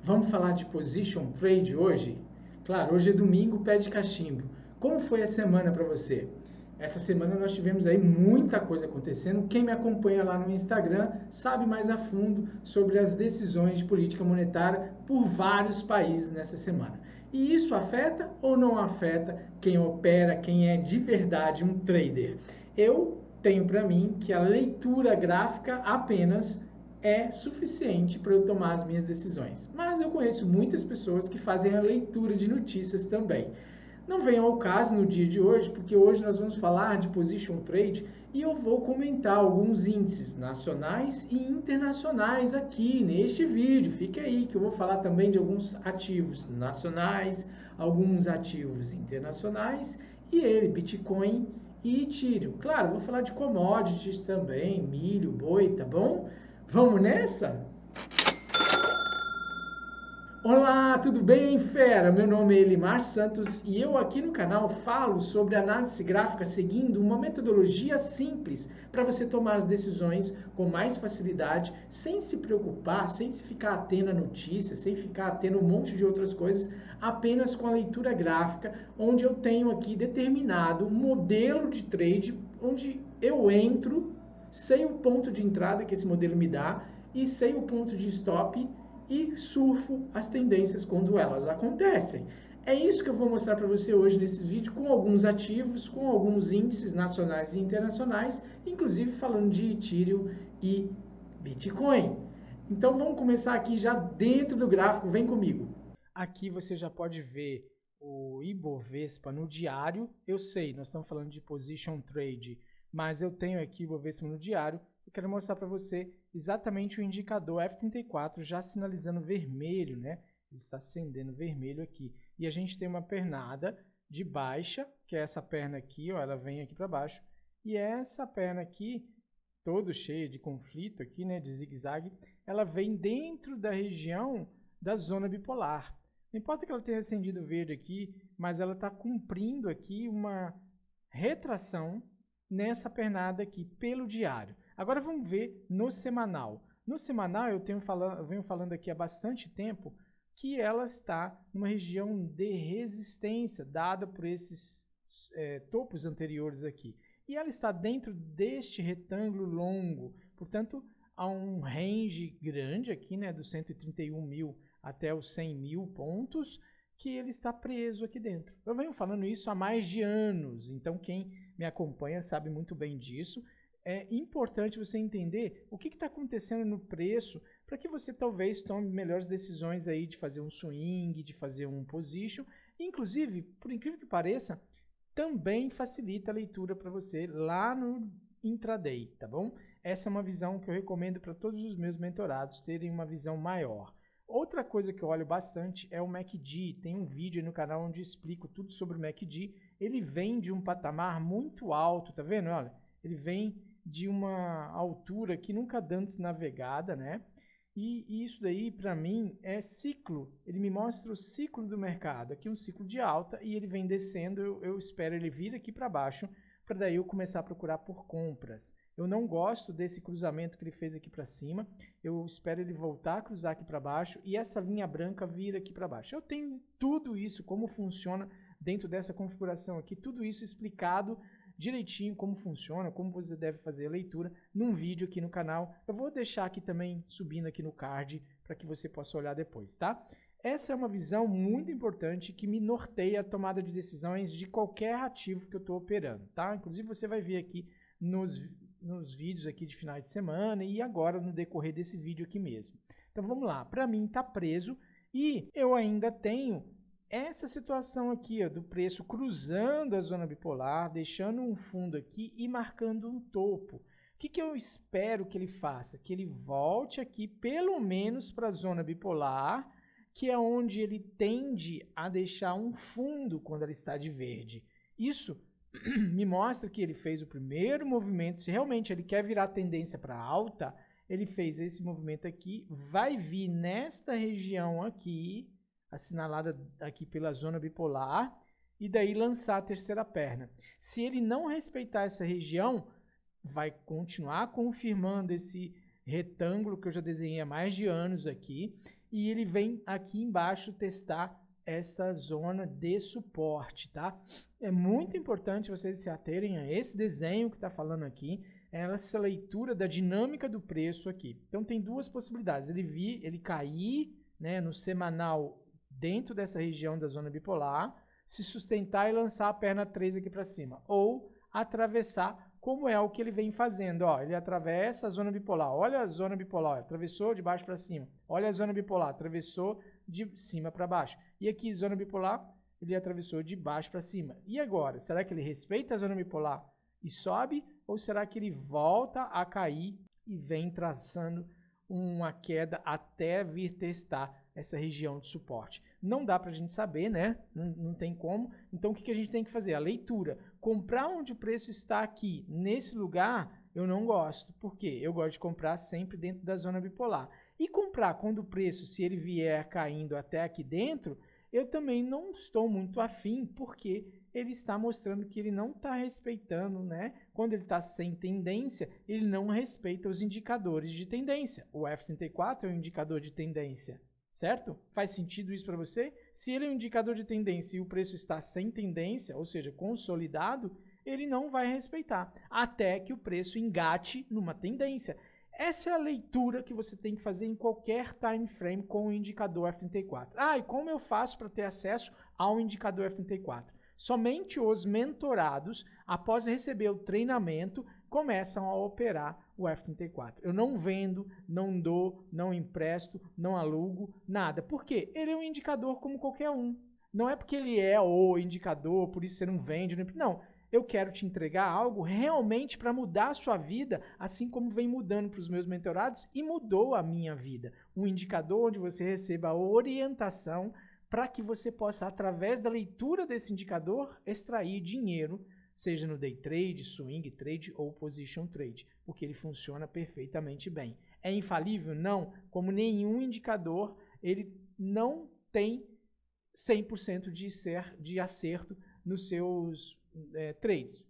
Vamos falar de position trade hoje? Claro, hoje é domingo, pé de cachimbo. Como foi a semana para você? Essa semana nós tivemos aí muita coisa acontecendo. Quem me acompanha lá no Instagram sabe mais a fundo sobre as decisões de política monetária por vários países nessa semana. E isso afeta ou não afeta quem opera, quem é de verdade um trader? Eu tenho para mim que a leitura gráfica apenas é suficiente para eu tomar as minhas decisões. Mas eu conheço muitas pessoas que fazem a leitura de notícias também. Não venham ao caso no dia de hoje, porque hoje nós vamos falar de position trade e eu vou comentar alguns índices nacionais e internacionais aqui neste vídeo. Fique aí que eu vou falar também de alguns ativos nacionais, alguns ativos internacionais e Bitcoin e Ethereum. Claro, vou falar de commodities também, milho, boi, tá bom? Vamos nessa? Olá, tudo bem, fera? Meu nome é Elimar Santos e eu aqui no canal falo sobre análise gráfica seguindo uma metodologia simples para você tomar as decisões com mais facilidade, sem se preocupar, sem se ficar atento a notícias, sem ficar atento a um monte de outras coisas, apenas com a leitura gráfica, onde eu tenho aqui determinado um modelo de trade, onde eu entro, sei o ponto de entrada que esse modelo me dá e sei o ponto de stop e surfo as tendências quando elas acontecem. É isso que eu vou mostrar para você hoje nesses vídeos com alguns ativos, com alguns índices nacionais e internacionais, inclusive falando de Ethereum e Bitcoin. Então vamos começar aqui já dentro do gráfico, vem comigo. Aqui você já pode ver o Ibovespa no diário. Eu sei, nós estamos falando de position trade, mas eu tenho aqui o Ibovespa no diário. Eu quero mostrar para você exatamente o indicador F34 já sinalizando vermelho, né? Ele está acendendo vermelho aqui. E a gente tem uma pernada de baixa, que é essa perna aqui, ó, ela vem aqui para baixo. E essa perna aqui, todo cheia de conflito aqui, né, de zigue-zague, ela vem dentro da região da zona bipolar. Não importa que ela tenha acendido verde aqui, mas ela está cumprindo aqui uma retração nessa pernada aqui pelo diário. Agora vamos ver no semanal. No semanal eu venho falando aqui há bastante tempo que ela está numa região de resistência dada por esses topos anteriores aqui. E ela está dentro deste retângulo longo, portanto há um range grande aqui, né, dos 131 mil até os 100 mil pontos, que ele está preso aqui dentro. Eu venho falando isso há mais de anos, então quem me acompanha sabe muito bem disso. É importante você entender o que está acontecendo no preço para que você talvez tome melhores decisões aí de fazer um swing, de fazer um position. Inclusive, por incrível que pareça, também facilita a leitura para você lá no intraday, tá bom? Essa é uma visão que eu recomendo para todos os meus mentorados terem uma visão maior. Outra coisa que eu olho bastante é o MACD. Tem um vídeo aí no canal onde eu explico tudo sobre o MACD. Ele vem de um patamar muito alto, tá vendo? Olha, ele vem de uma altura que nunca antes navegada, né? E isso daí, para mim, é ciclo. Ele me mostra o ciclo do mercado. Aqui um ciclo de alta e ele vem descendo. Eu espero ele vir aqui para baixo, para daí eu começar a procurar por compras. Eu não gosto desse cruzamento que ele fez aqui para cima. Eu espero ele voltar a cruzar aqui para baixo e essa linha branca vir aqui para baixo. Eu tenho tudo isso, como funciona dentro dessa configuração aqui, tudo isso explicado direitinho como funciona, como você deve fazer a leitura num vídeo aqui no canal. Eu vou deixar aqui também subindo aqui no card para que você possa olhar depois, tá? Essa é uma visão muito importante que me norteia a tomada de decisões de qualquer ativo que eu estou operando, tá? Inclusive você vai ver aqui nos vídeos aqui de final de semana e agora no decorrer desse vídeo aqui mesmo. Então vamos lá, para mim está preso e eu ainda tenho essa situação aqui, ó, do preço cruzando a zona bipolar, deixando um fundo aqui e marcando um topo. O que eu espero que ele faça? Que ele volte aqui pelo menos para a zona bipolar, que é onde ele tende a deixar um fundo quando ela está de verde. Isso me mostra que ele fez o primeiro movimento. Se realmente ele quer virar tendência para alta, ele fez esse movimento aqui, vai vir nesta região aqui, assinalada aqui pela zona bipolar, e daí lançar a terceira perna. Se ele não respeitar essa região, vai continuar confirmando esse retângulo que eu já desenhei há mais de anos aqui, e ele vem aqui embaixo testar esta zona de suporte, tá? É muito importante vocês se aterem a esse desenho que está falando aqui, essa leitura da dinâmica do preço aqui. Então tem duas possibilidades, ele cair, né, no semanal dentro dessa região da zona bipolar, se sustentar e lançar a perna 3 aqui para cima, ou atravessar, como é o que ele vem fazendo. Ó, ele atravessa a zona bipolar, olha a zona bipolar, atravessou de baixo para cima, olha a zona bipolar, atravessou de cima para baixo. E aqui, zona bipolar, ele atravessou de baixo para cima. E agora, será que ele respeita a zona bipolar e sobe, ou será que ele volta a cair e vem traçando uma queda até vir testar essa região de suporte? Não dá para a gente saber, né? Não tem como. Então, o que a gente tem que fazer? A leitura. Comprar onde o preço está aqui, nesse lugar, eu não gosto. Por quê? Eu gosto de comprar sempre dentro da zona bipolar. E comprar quando o preço, se ele vier caindo até aqui dentro, eu também não estou muito afim, porque ele está mostrando que ele não está respeitando, né? Quando ele está sem tendência, ele não respeita os indicadores de tendência. O F34 é um indicador de tendência, certo? Faz sentido isso para você? Se ele é um indicador de tendência e o preço está sem tendência, ou seja, consolidado, ele não vai respeitar, até que o preço engate numa tendência. Essa é a leitura que você tem que fazer em qualquer time frame com o indicador F34. E como eu faço para ter acesso ao indicador F34? Somente os mentorados, após receber o treinamento, começam a operar o F34. Eu não vendo, não dou, não empresto, não alugo, nada. Por quê? Ele é um indicador como qualquer um. Não é porque ele é o indicador, por isso você não vende. Não. Eu quero te entregar algo realmente para mudar a sua vida, assim como vem mudando para os meus mentorados e mudou a minha vida. Um indicador onde você receba a orientação para que você possa, através da leitura desse indicador, extrair dinheiro, seja no day trade, swing trade ou position trade, porque ele funciona perfeitamente bem. É infalível? Não. Como nenhum indicador, ele não tem 100% de acerto nos seus trades.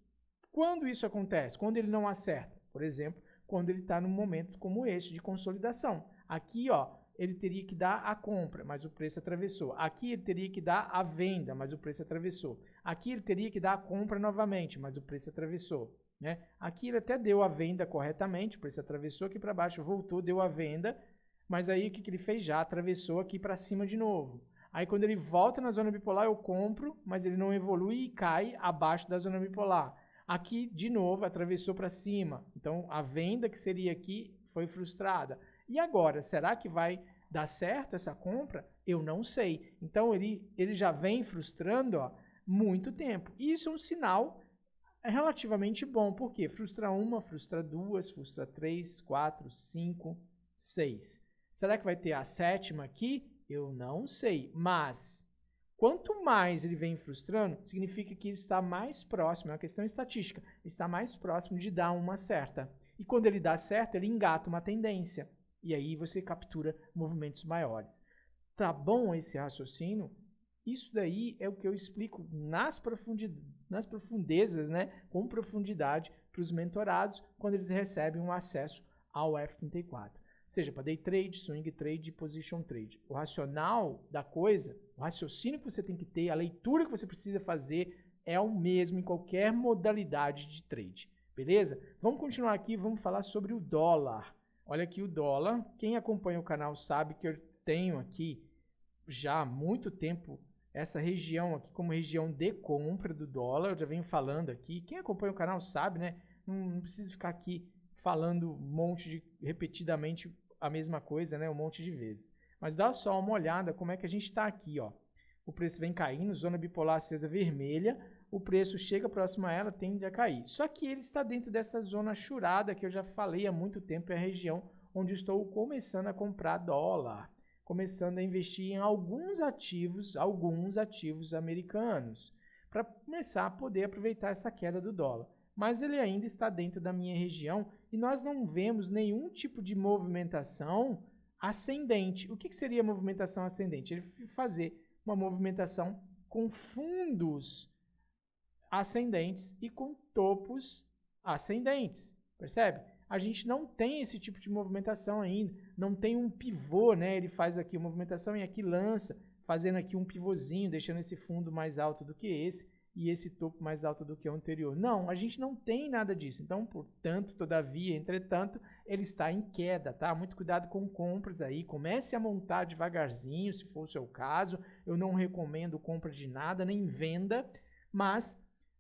Quando isso acontece? Quando ele não acerta? Por exemplo, quando ele está num momento como esse de consolidação. Aqui, ó, ele teria que dar a compra, mas o preço atravessou. Aqui ele teria que dar a venda, mas o preço atravessou. Aqui ele teria que dar a compra novamente, mas o preço atravessou, né? Aqui ele até deu a venda corretamente, o preço atravessou aqui para baixo, voltou, deu a venda, mas aí o que ele fez? Já atravessou aqui para cima de novo. Aí quando ele volta na zona bipolar, eu compro, mas ele não evolui e cai abaixo da zona bipolar. Aqui, de novo, atravessou para cima. Então, a venda que seria aqui foi frustrada. E agora, será que vai dar certo essa compra? Eu não sei. Então, ele já vem frustrando muito tempo. E isso é um sinal relativamente bom. Por quê? Frustra uma, frustra duas, frustra 3, 4, 5, 6. Será que vai ter a sétima aqui? Eu não sei, mas quanto mais ele vem frustrando, significa que ele está mais próximo, é uma questão estatística, está mais próximo de dar uma certa. E quando ele dá certo, ele engata uma tendência. E aí você captura movimentos maiores. Tá bom esse raciocínio? Isso daí é o que eu explico nas profundezas, né, com profundidade para os mentorados quando eles recebem um acesso ao F34. Seja para day trade, swing trade e position trade. O racional da coisa, o raciocínio que você tem que ter, a leitura que você precisa fazer é o mesmo em qualquer modalidade de trade. Beleza? Vamos continuar aqui, vamos falar sobre o dólar. Olha aqui o dólar. Quem acompanha o canal sabe que eu tenho aqui já há muito tempo essa região aqui como região de compra do dólar. Eu já venho falando aqui. Quem acompanha o canal sabe, né? Não precisa ficar aqui falando repetidamente a mesma coisa, né? Um monte de vezes. Mas dá só uma olhada como é que a gente está aqui, ó. O preço vem caindo, zona bipolar acesa vermelha, o preço chega próximo a ela, tende a cair. Só que ele está dentro dessa zona churada que eu já falei há muito tempo, é a região onde estou começando a comprar dólar, começando a investir em alguns ativos americanos, para começar a poder aproveitar essa queda do dólar. Mas ele ainda está dentro da minha região e nós não vemos nenhum tipo de movimentação ascendente. O que seria movimentação ascendente? Ele fazer uma movimentação com fundos ascendentes e com topos ascendentes. Percebe? a gente não tem esse tipo de movimentação ainda, não tem um pivô, né? Ele faz aqui a movimentação e aqui lança, fazendo aqui um pivôzinho, deixando esse fundo mais alto do que esse e esse topo mais alto do que o anterior. Não, a gente não tem nada disso. Então, portanto, todavia, entretanto, ele está em queda, tá? Muito cuidado com compras aí. Comece a montar devagarzinho, se for o seu caso. Eu não recomendo compra de nada, nem venda, mas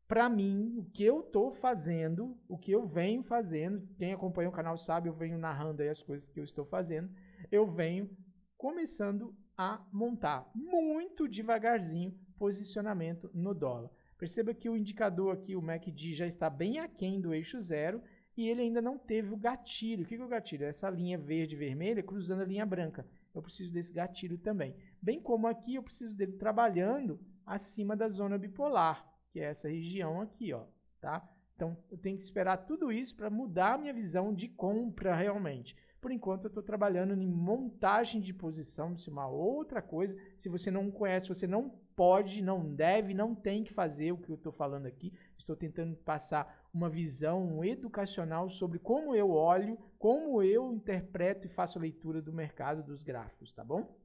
para mim, o que eu estou fazendo, o que eu venho fazendo, quem acompanha o canal sabe, eu venho narrando aí as coisas que eu estou fazendo, eu venho começando a montar muito devagarzinho posicionamento no dólar. Perceba que o indicador aqui, o MACD, já está bem aquém do eixo zero e ele ainda não teve o gatilho. O que é o gatilho? Essa linha verde e vermelha cruzando a linha branca. Eu preciso desse gatilho também. Bem como aqui, eu preciso dele trabalhando acima da zona bipolar, que é essa região aqui, ó, tá? Então, eu tenho que esperar tudo isso para mudar a minha visão de compra realmente. Por enquanto, eu estou trabalhando em montagem de posição, isso é uma outra coisa. Se você não conhece, você não pode, não deve, não tem que fazer o que eu estou falando aqui. Estou tentando passar uma visão educacional sobre como eu olho, como eu interpreto e faço a leitura do mercado dos gráficos, tá bom?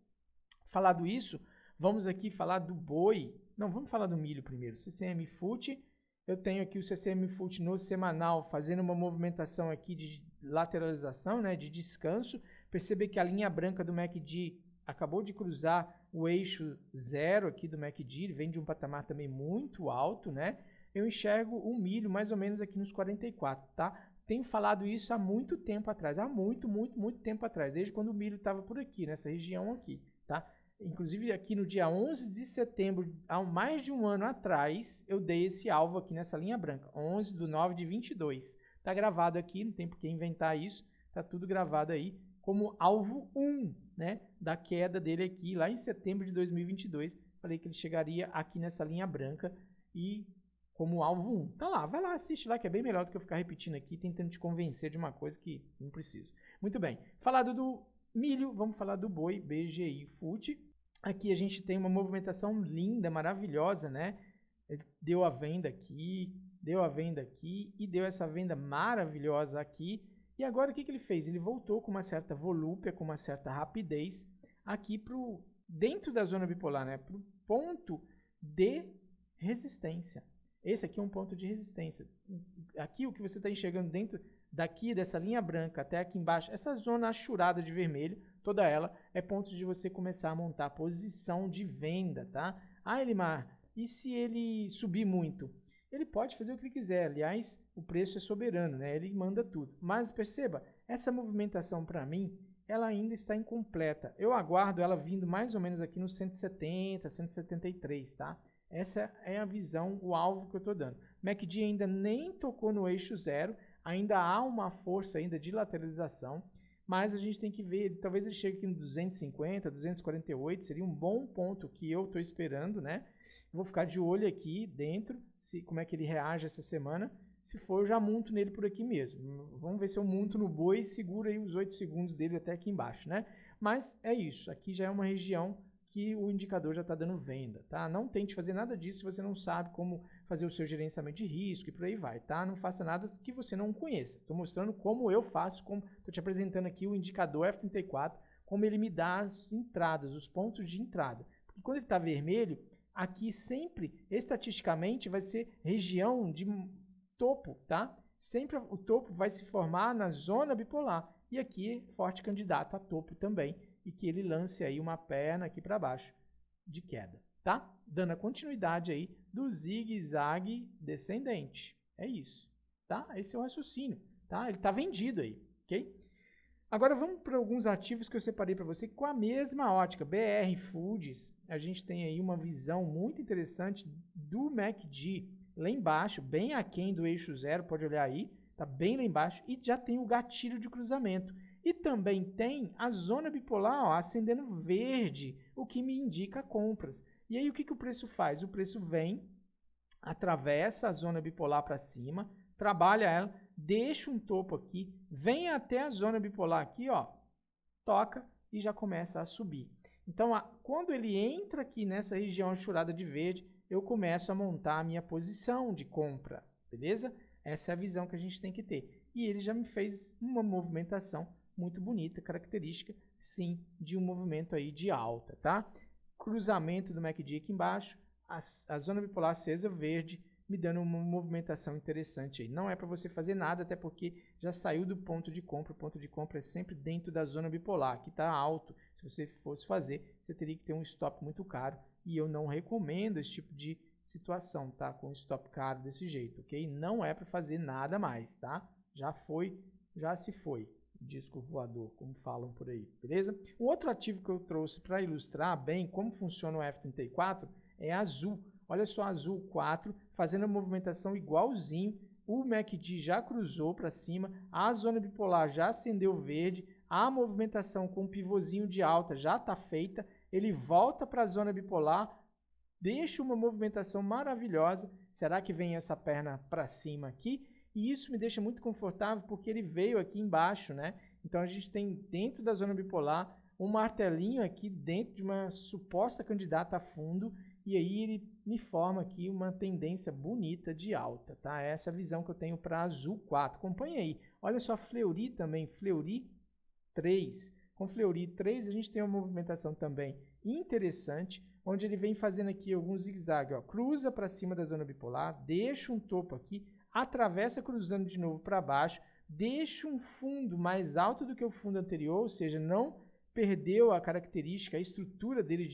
Falado isso, vamos aqui falar do boi. Não, vamos falar do milho primeiro. CCM FUT. Eu tenho aqui o CCM FUT no semanal fazendo uma movimentação aqui de lateralização, né, de descanso. Perceber que a linha branca do MACD acabou de cruzar o eixo zero aqui do MACD. Ele vem de um patamar também muito alto, né? Eu enxergo o milho mais ou menos aqui nos 44, tá? Tenho falado isso há muito tempo atrás. Há muito tempo atrás. Desde quando o milho estava por aqui, nessa região aqui, tá? Inclusive aqui no dia 11 de setembro, há mais de um ano atrás, eu dei esse alvo aqui nessa linha branca, 11/9/22. Está gravado aqui, não tem por que inventar isso, está tudo gravado aí como alvo 1, né, da queda dele aqui, lá em setembro de 2022. Falei que ele chegaria aqui nessa linha branca e como alvo 1. Tá lá, vai lá, assiste lá, que é bem melhor do que eu ficar repetindo aqui, tentando te convencer de uma coisa que não preciso. Muito bem, falado do milho, vamos falar do boi BGI FUT. Aqui a gente tem uma movimentação linda, maravilhosa, né? Ele deu a venda aqui, deu a venda aqui e deu essa venda maravilhosa aqui. E agora o que ele fez? Ele voltou com uma certa volúpia, com uma certa rapidez aqui dentro da zona bipolar, né? Para o ponto de resistência. Esse aqui é um ponto de resistência. Aqui o que você está enxergando dentro daqui, dessa linha branca até aqui embaixo, essa zona achurada de vermelho, toda ela é ponto de você começar a montar posição de venda, tá? Ah, Elimar, e se ele subir muito? Ele pode fazer o que ele quiser, aliás, o preço é soberano, né? Ele manda tudo. Mas perceba, essa movimentação para mim, ela ainda está incompleta. Eu aguardo ela vindo mais ou menos aqui nos 170, 173, tá? Essa é a visão, o alvo que eu estou dando. MACD ainda nem tocou no eixo zero, ainda há uma força ainda de lateralização, mas a gente tem que ver, talvez ele chegue aqui no 250, 248, seria um bom ponto que eu estou esperando, né? Vou ficar de olho aqui dentro, como é que ele reage essa semana. Se for, eu já monto nele por aqui mesmo. Vamos ver se eu monto no boi e seguro aí os 8 segundos dele até aqui embaixo, né? Mas é isso, aqui já é uma região que o indicador já está dando venda, tá? Não tente fazer nada disso se você não sabe como fazer o seu gerenciamento de risco e por aí vai, tá? Não faça nada que você não conheça. Estou mostrando como eu faço, estou te apresentando aqui o indicador F34, como ele me dá as entradas, os pontos de entrada. Porque quando ele está vermelho, aqui sempre, estatisticamente, vai ser região de topo, tá? Sempre o topo vai se formar na zona bipolar. E aqui, forte candidato a topo também. E que ele lance aí uma perna aqui para baixo de queda, tá? Dando a continuidade aí do zigue-zague descendente. É isso, tá? Esse é o raciocínio, tá? Ele tá vendido aí, ok? Agora vamos para alguns ativos que eu separei para você com a mesma ótica. BR Foods, a gente tem aí uma visão muito interessante do MACD lá embaixo, bem aquém do eixo zero, pode olhar aí, tá bem lá embaixo e já tem o gatilho de cruzamento. E também tem a zona bipolar, ó, acendendo verde, o que me indica compras. E aí o que o preço faz? O preço vem, atravessa a zona bipolar para cima, trabalha ela, deixa um topo aqui, vem até a zona bipolar aqui, ó, toca e já começa a subir. Então, quando ele entra aqui nessa região achurada de verde, eu começo a montar a minha posição de compra, beleza? Essa é a visão que a gente tem que ter. e ele já me fez uma movimentação muito bonita, característica, sim, de um movimento aí de alta, tá? Cruzamento do MACD aqui embaixo, a zona bipolar acesa verde, me dando uma movimentação interessante aí. Não é para você fazer nada, até porque já saiu do ponto de compra. O ponto de compra é sempre dentro da zona bipolar, que está alto. Se você fosse fazer, você teria que ter um stop muito caro. E eu não recomendo esse tipo de situação, tá? Com stop caro desse jeito, ok? Não é para fazer nada mais, tá? Já foi, já se foi. Disco voador, como falam por aí, beleza? Um outro ativo que eu trouxe para ilustrar bem como funciona o F34 é azul. Olha só, azul 4, fazendo a movimentação igualzinho. O MACD já cruzou para cima, a zona bipolar já acendeu verde, a movimentação com o pivôzinho de alta já está feita, ele volta para a zona bipolar, deixa uma movimentação maravilhosa. Será que vem essa perna para cima aqui? E isso me deixa muito confortável porque ele veio aqui embaixo, né? Então a gente tem dentro da zona bipolar um martelinho aqui dentro de uma suposta candidata a fundo, e aí ele me forma aqui uma tendência bonita de alta, tá? Essa é a visão que eu tenho para azul 4. Acompanha aí. Olha só, Fleury também, Fleury 3. Com Fleury 3 a gente tem uma movimentação também interessante, onde ele vem fazendo aqui alguns zigue-zague, ó. Cruza para cima da zona bipolar, deixa um topo aqui, atravessa cruzando de novo para baixo, deixa um fundo mais alto do que o fundo anterior, ou seja, não perdeu a característica, a estrutura dele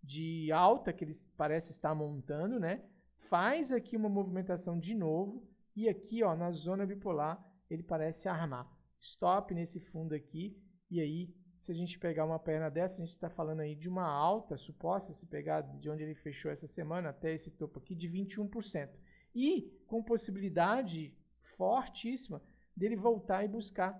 de alta que ele parece estar montando, né? Faz aqui uma movimentação de novo e aqui, ó, na zona bipolar ele parece armar. Stop nesse fundo aqui e aí, se a gente pegar uma perna dessa, a gente está falando aí de uma alta suposta, se pegar de onde ele fechou essa semana até esse topo aqui, de 21%. E com possibilidade fortíssima dele voltar e buscar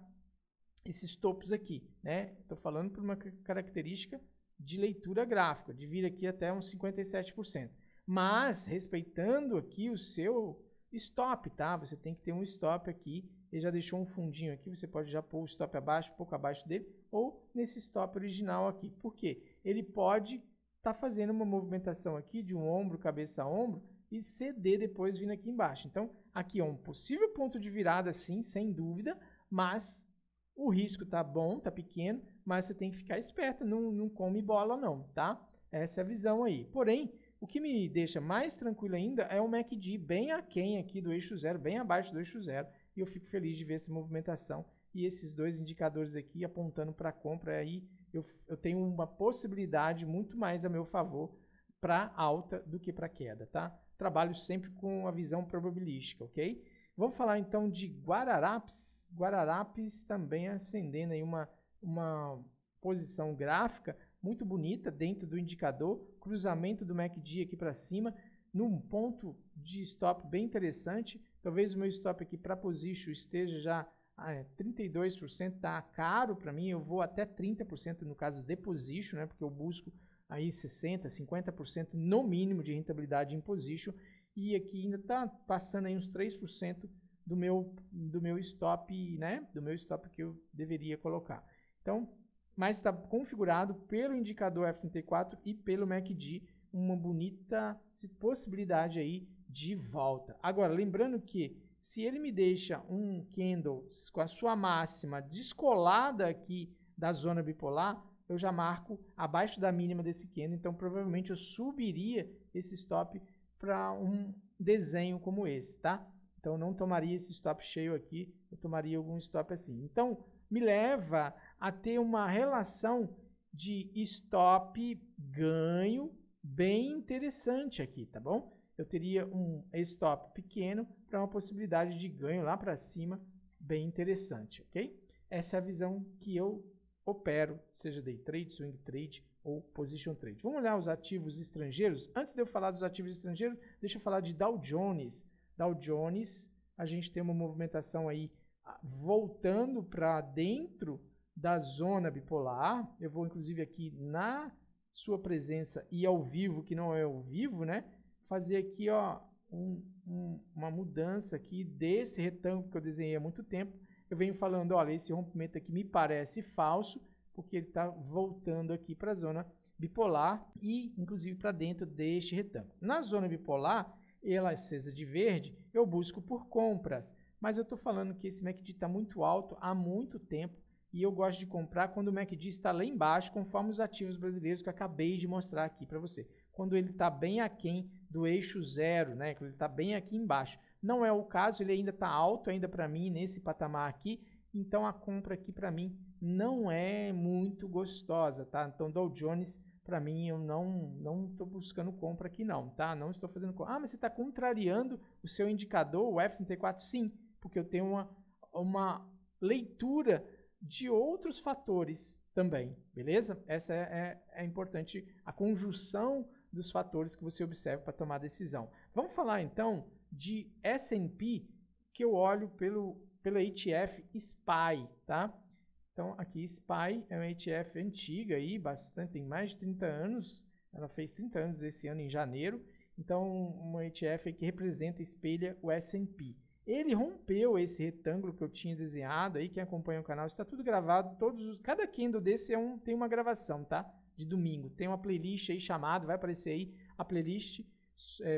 esses topos aqui, né? Estou falando por uma característica de leitura gráfica, de vir aqui até uns 57%. Mas, respeitando aqui o seu stop, tá? Você tem que ter um stop aqui, ele já deixou um fundinho aqui, você pode já pôr o stop abaixo, um pouco abaixo dele, ou nesse stop original aqui. Por quê? Ele pode estar fazendo uma movimentação aqui de um ombro, cabeça a ombro, e ceder depois vindo aqui embaixo. Então, aqui é um possível ponto de virada, sim, sem dúvida, mas o risco tá bom, tá pequeno, mas você tem que ficar esperto, não come bola não, tá? Essa é a visão aí. Porém, o que me deixa mais tranquilo ainda é o MACD bem aquém aqui do eixo zero, bem abaixo do eixo zero, e eu fico feliz de ver essa movimentação e esses dois indicadores aqui apontando para compra. Aí eu tenho uma possibilidade muito mais a meu favor para alta do que para queda, tá? Trabalho sempre com a visão probabilística, ok? Vamos falar então de Guararapes. Guararapes também acendendo aí uma posição gráfica muito bonita dentro do indicador, cruzamento do MACD aqui para cima, num ponto de stop bem interessante. Talvez o meu stop aqui para position esteja já 32%, tá caro para mim, eu vou até 30% no caso de position, né, porque eu busco aí 60%, 50% no mínimo de rentabilidade em position, e aqui ainda está passando aí uns 3% do meu stop, né, do meu stop que eu deveria colocar. Então, mas está configurado pelo indicador F34 e pelo MACD, uma bonita possibilidade aí de volta. Agora, lembrando que se ele me deixa um candle com a sua máxima descolada aqui da zona bipolar, eu já marco abaixo da mínima desse candle, então provavelmente eu subiria esse stop para um desenho como esse, tá? Então não tomaria esse stop cheio aqui, eu tomaria algum stop assim. Então me leva a ter uma relação de stop ganho bem interessante aqui, tá bom? Eu teria um stop pequeno para uma possibilidade de ganho lá para cima bem interessante, ok? Essa é a visão que eu opero, seja day trade, swing trade ou position trade. Vamos olhar os ativos estrangeiros. Antes de eu falar dos ativos estrangeiros, deixa eu falar de Dow Jones. Dow Jones, a gente tem uma movimentação aí voltando para dentro da zona bipolar. Eu vou inclusive aqui na sua presença e ao vivo, que não é ao vivo, né? Fazer aqui ó, uma mudança aqui desse retângulo que eu desenhei há muito tempo. Eu venho falando, olha, esse rompimento aqui me parece falso, porque ele está voltando aqui para a zona bipolar e inclusive para dentro deste retângulo. Na zona bipolar, ela acesa de verde, eu busco por compras. mas eu estou falando que esse MACD está muito alto há muito tempo e eu gosto de comprar quando o MACD está lá embaixo, conforme os ativos brasileiros que eu acabei de mostrar aqui para você. Quando ele está bem aquém do eixo zero, né? Quando ele está bem aqui embaixo. Não é o caso, ele ainda está alto ainda para mim nesse patamar aqui, então a compra aqui para mim não é muito gostosa, tá? Então Dow Jones, para mim, eu não estou buscando compra aqui não, tá? Não estou fazendo compra. Ah, mas você está contrariando o seu indicador, o F34? Sim, porque eu tenho uma leitura de outros fatores também, beleza? Essa é importante, a conjunção dos fatores que você observa para tomar decisão. Vamos falar então de S&P, que eu olho pela ETF SPY, tá? Então aqui SPY é uma ETF antiga aí, bastante, tem mais de 30 anos, ela fez 30 anos esse ano em janeiro, então uma ETF que representa, espelha o S&P. Ele rompeu esse retângulo que eu tinha desenhado aí, quem acompanha o canal, está tudo gravado, cada candle desse tem uma gravação, tá? De domingo, tem uma playlist aí chamada, vai aparecer aí a playlist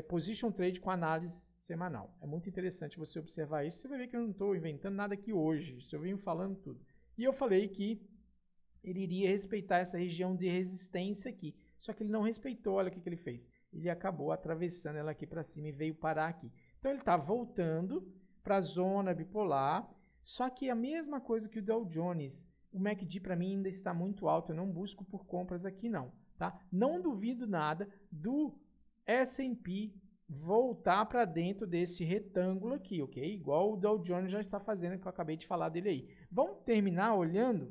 Position Trade com análise semanal. É muito interessante você observar isso, você vai ver que eu não estou inventando nada aqui hoje, eu venho falando tudo. E eu falei que ele iria respeitar essa região de resistência aqui, só que ele não respeitou, olha o que ele fez. Ele acabou atravessando ela aqui para cima e veio parar aqui. Então ele está voltando para a zona bipolar, só que a mesma coisa que o Dow Jones, o MACD para mim ainda está muito alto, eu não busco por compras aqui não, tá? Não duvido nada do S&P voltar para dentro desse retângulo aqui, ok? Igual o Dow Jones já está fazendo, que eu acabei de falar dele aí. Vamos terminar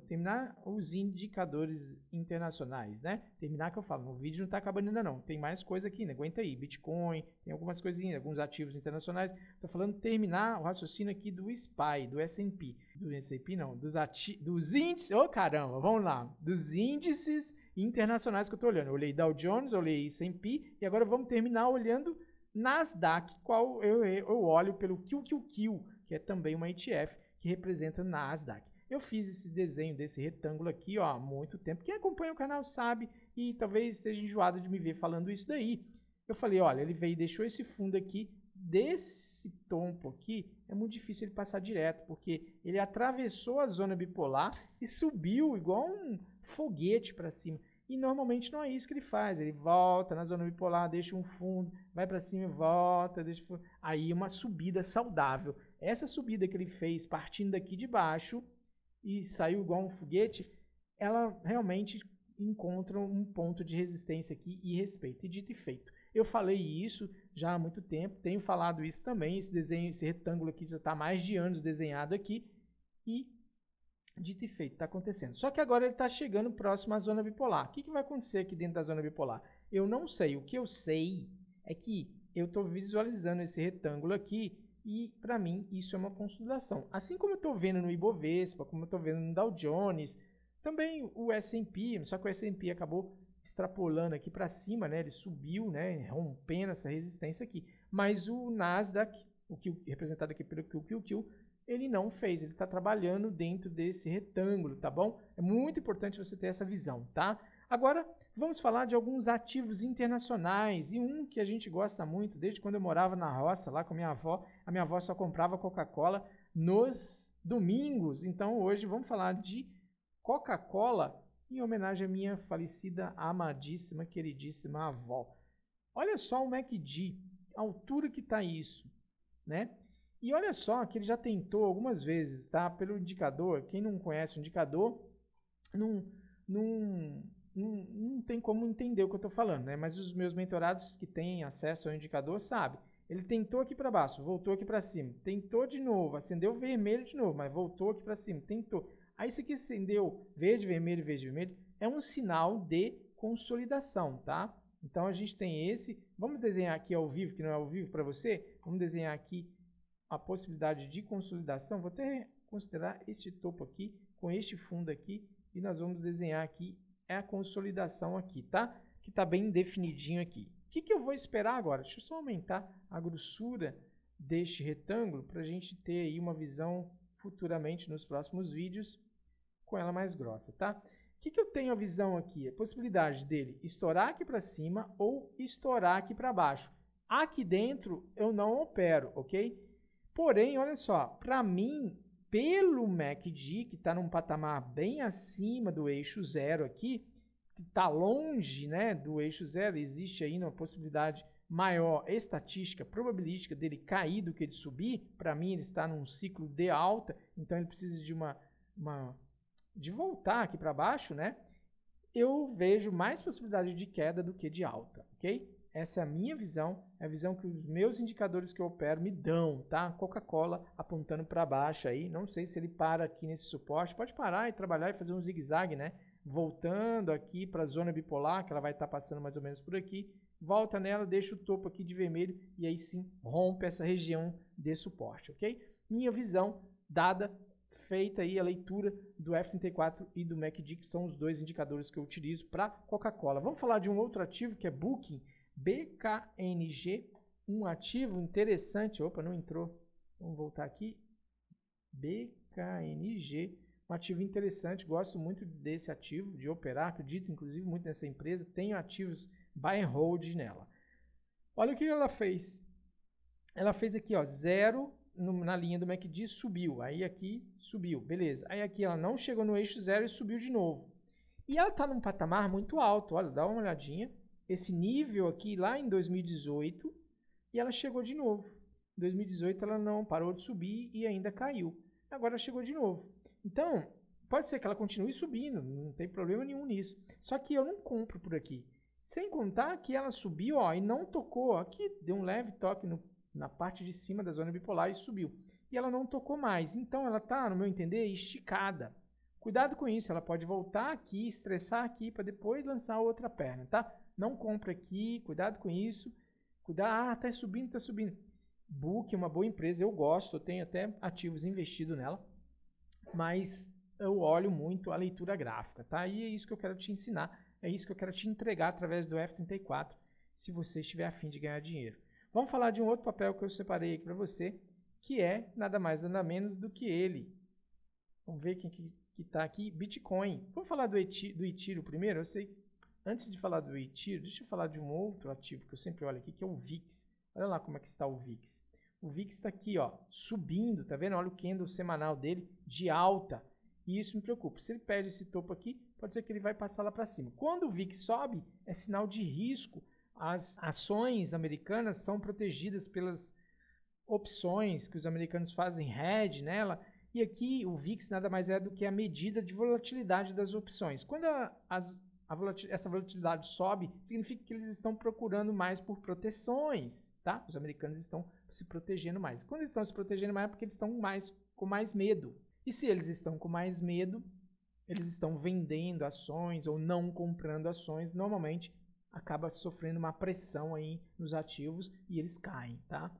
terminar os indicadores internacionais, né? Terminar que eu falo, o vídeo não está acabando ainda não, tem mais coisa aqui, né? Aguenta aí, Bitcoin, tem algumas coisinhas, alguns ativos internacionais. Estou falando terminar o raciocínio aqui do SPY, do S&P. Do S&P não, dos índices, ô caramba, vamos lá, dos índices internacionais que eu estou olhando. Eu olhei Dow Jones, olhei S&P e agora vamos terminar olhando Nasdaq, qual eu olho pelo QQQ, que é também uma ETF que representa Nasdaq. Eu fiz esse desenho desse retângulo aqui ó, há muito tempo. Quem acompanha o canal sabe e talvez esteja enjoado de me ver falando isso daí. Eu falei, olha, ele veio e deixou esse fundo aqui, desse tombo aqui, é muito difícil ele passar direto, porque ele atravessou a zona bipolar e subiu igual um foguete para cima. E normalmente não é isso que ele faz, ele volta na zona bipolar, deixa um fundo, vai para cima e volta, deixa aí uma subida saudável. Essa subida que ele fez partindo daqui de baixo e saiu igual um foguete, ela realmente encontra um ponto de resistência aqui e respeito. E dito e feito. Eu falei isso já há muito tempo, tenho falado isso também, esse desenho, esse retângulo aqui já está há mais de anos desenhado aqui e dito e feito, está acontecendo. Só que agora ele está chegando próximo à zona bipolar. O que vai acontecer aqui dentro da zona bipolar? Eu não sei. O que eu sei é que eu estou visualizando esse retângulo aqui e, para mim, isso é uma consolidação. Assim como eu estou vendo no Ibovespa, como eu estou vendo no Dow Jones, também o S&P, só que o S&P acabou extrapolando aqui para cima, né? Ele subiu, né? Rompendo essa resistência aqui. Mas o Nasdaq, o que representado aqui pelo QQQ, ele não fez, ele está trabalhando dentro desse retângulo, tá bom? É muito importante você ter essa visão, tá? Agora, vamos falar de alguns ativos internacionais, e um que a gente gosta muito, desde quando eu morava na roça, lá com a minha avó só comprava Coca-Cola nos domingos, então hoje vamos falar de Coca-Cola em homenagem à minha falecida, amadíssima, queridíssima avó. Olha só o MACD, a altura que está isso, né? E olha só que ele já tentou algumas vezes, tá? Pelo indicador, quem não conhece o indicador, não tem como entender o que eu estou falando, né? Mas os meus mentorados que têm acesso ao indicador sabem. Ele tentou aqui para baixo, voltou aqui para cima, tentou de novo, acendeu vermelho de novo, mas voltou aqui para cima, tentou. Aí isso aqui acendeu verde, vermelho, é um sinal de consolidação, tá? Então a gente tem esse, vamos desenhar aqui ao vivo, que não é ao vivo para você, vamos desenhar aqui a possibilidade de consolidação. Vou até considerar este topo aqui, com este fundo aqui, e nós vamos desenhar aqui a consolidação aqui, tá? Que está bem definidinho aqui. O que eu vou esperar agora? Deixa eu só aumentar a grossura deste retângulo para a gente ter aí uma visão futuramente nos próximos vídeos com ela mais grossa, tá? O que eu tenho a visão aqui? A possibilidade dele estourar aqui para cima ou estourar aqui para baixo. Aqui dentro eu não opero, ok? Porém, olha só, para mim, pelo MACD, que está num patamar bem acima do eixo zero aqui, que está longe, né, do eixo zero, existe aí uma possibilidade maior estatística, probabilística dele cair do que de subir. Para mim, ele está num ciclo de alta, então ele precisa de voltar aqui para baixo, né? Eu vejo mais possibilidade de queda do que de alta, ok? Essa é a minha visão, é a visão que os meus indicadores que eu opero me dão, tá? Coca-Cola apontando para baixo aí, não sei se ele para aqui nesse suporte, pode parar e trabalhar e fazer um zigue-zague, né? Voltando aqui para a zona bipolar, que ela vai estar passando mais ou menos por aqui, volta nela, deixa o topo aqui de vermelho e aí sim rompe essa região de suporte, ok? Minha visão dada, feita aí a leitura do F34 e do MACD, que são os dois indicadores que eu utilizo para Coca-Cola. Vamos falar de um outro ativo que é Booking, BKNG, um ativo interessante. Opa, não entrou. Vamos voltar aqui. BKNG, um ativo interessante. Gosto muito desse ativo, de operar. Acredito, inclusive, muito nessa empresa. Tenho ativos buy and hold nela. Olha o que ela fez. Ela fez aqui, ó, 0 na linha do MACD, subiu. Aí aqui, subiu. Beleza. Aí aqui ela não chegou no eixo zero e subiu de novo. E ela está num patamar muito alto. Olha, dá uma olhadinha. Esse nível aqui lá em 2018 e ela chegou de novo. Em 2018 ela não parou de subir e ainda caiu. Agora ela chegou de novo. Então, pode ser que ela continue subindo, não tem problema nenhum nisso. Só que eu não compro por aqui. Sem contar que ela subiu, ó, e não tocou. Aqui deu um leve toque na parte de cima da zona bipolar e subiu. E ela não tocou mais. Então ela está, no meu entender, esticada. Cuidado com isso, ela pode voltar aqui, estressar aqui para depois lançar outra perna, tá? Não compra aqui, cuidado com isso. Cuidado, tá subindo, tá subindo. Book é uma boa empresa, eu gosto, eu tenho até ativos investidos nela, mas eu olho muito a leitura gráfica, tá? E é isso que eu quero te ensinar, é isso que eu quero te entregar através do F34, se você estiver a fim de ganhar dinheiro. Vamos falar de um outro papel que eu separei aqui para você, que é nada mais nada menos do que ele. Vamos ver quem que está aqui, Bitcoin. Vamos falar do Itiro primeiro, eu sei. Antes de falar do Itiro, deixa eu falar de um outro ativo que eu sempre olho aqui, que é o VIX. Olha lá como é que está o VIX. O VIX está aqui, ó, subindo, tá vendo? Olha o candle semanal dele de alta. E isso me preocupa. Se ele perde esse topo aqui, pode ser que ele vai passar lá para cima. Quando o VIX sobe, é sinal de risco. As ações americanas são protegidas pelas opções que os americanos fazem hedge nela. E aqui o VIX nada mais é do que a medida de volatilidade das opções. Quando essa volatilidade sobe, significa que eles estão procurando mais por proteções, tá? Os americanos estão se protegendo mais. Quando eles estão se protegendo mais é porque eles estão com mais medo. E se eles estão com mais medo, eles estão vendendo ações ou não comprando ações, normalmente acaba sofrendo uma pressão aí nos ativos e eles caem, tá?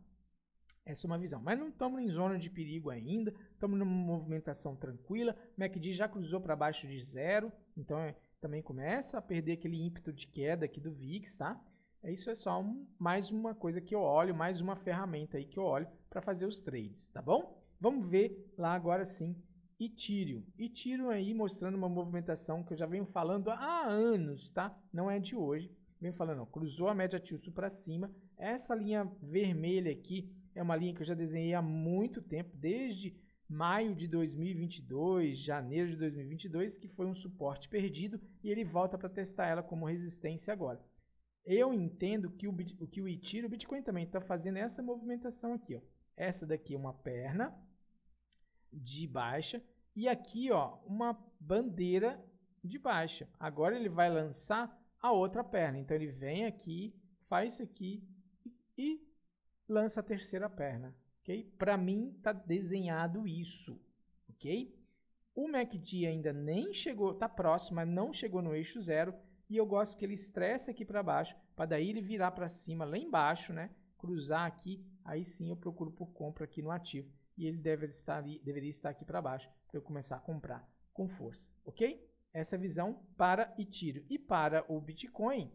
Essa é uma visão. Mas não estamos em zona de perigo ainda, estamos numa movimentação tranquila. O MACD já cruzou para baixo de zero, então também começa a perder aquele ímpeto de queda aqui do VIX, tá? Isso é só mais uma coisa que eu olho, mais uma ferramenta aí que eu olho para fazer os trades, tá bom? Vamos ver lá agora sim Ethereum. Ethereum aí mostrando uma movimentação que eu já venho falando há anos, tá? Não é de hoje. Venho falando, ó, cruzou a média Tibonacci para cima. Essa linha vermelha aqui é uma linha que eu já desenhei há muito tempo, desde maio de 2022, janeiro de 2022, que foi um suporte perdido e ele volta para testar ela como resistência agora. Eu entendo que o Ethereum, o Bitcoin também está fazendo essa movimentação aqui, ó. Essa daqui é uma perna de baixa e aqui, ó, uma bandeira de baixa. Agora ele vai lançar a outra perna. Então ele vem aqui, faz isso aqui e lança a terceira perna, ok? Para mim está desenhado isso, ok? O MACD ainda nem chegou, está próximo, mas não chegou no eixo zero e eu gosto que ele estresse aqui para baixo, para daí ele virar para cima lá embaixo, né? Cruzar aqui, aí sim eu procuro por compra aqui no ativo e ele deveria estar aqui para baixo para eu começar a comprar com força, ok? Essa visão para Ethereum. E para o Bitcoin,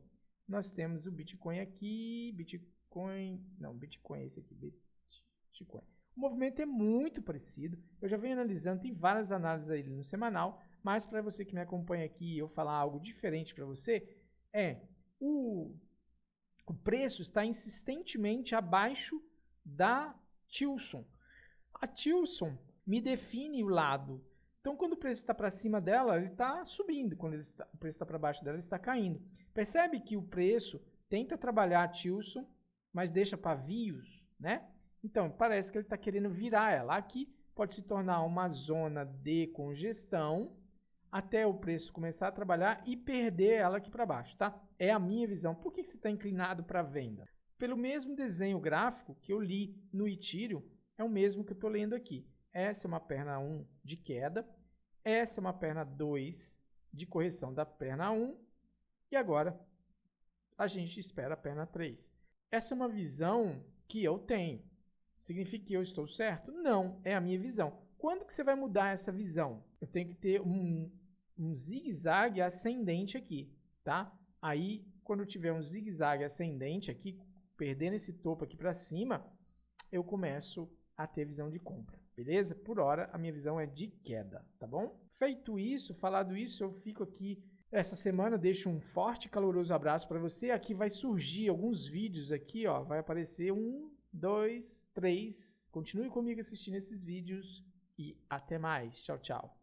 nós temos o Bitcoin aqui, Bitcoin é esse aqui, Bitcoin. O movimento é muito parecido, eu já venho analisando, tem várias análises aí no semanal, mas para você que me acompanha aqui e eu falar algo diferente para você, o preço está insistentemente abaixo da Tilson. A Tilson me define o lado. Então, quando o preço está para cima dela, ele está subindo. Quando o preço está para baixo dela, ele está caindo. Percebe que o preço tenta trabalhar a Tilson, mas deixa pavios, né? Então, parece que ele está querendo virar ela. Aqui pode se tornar uma zona de congestão até o preço começar a trabalhar e perder ela aqui para baixo, tá? É a minha visão. Por que você está inclinado para a venda? Pelo mesmo desenho gráfico que eu li no Ethereum, é o mesmo que eu estou lendo aqui. Essa é uma perna 1 de queda, essa é uma perna 2 de correção da perna 1 e agora a gente espera a perna 3. Essa é uma visão que eu tenho. Significa que eu estou certo? Não, é a minha visão. Quando que você vai mudar essa visão? Eu tenho que ter um zigue-zague ascendente aqui, tá? Aí, quando eu tiver um zigue-zague ascendente aqui, perdendo esse topo aqui para cima, eu começo a ter visão de compra, beleza? Por hora, a minha visão é de queda, tá bom? Feito isso, falado isso, eu fico aqui essa semana, deixo um forte e caloroso abraço para você. Aqui vai surgir alguns vídeos aqui, ó, vai aparecer 1, 2, 3. Continue comigo assistindo esses vídeos e até mais. Tchau, tchau.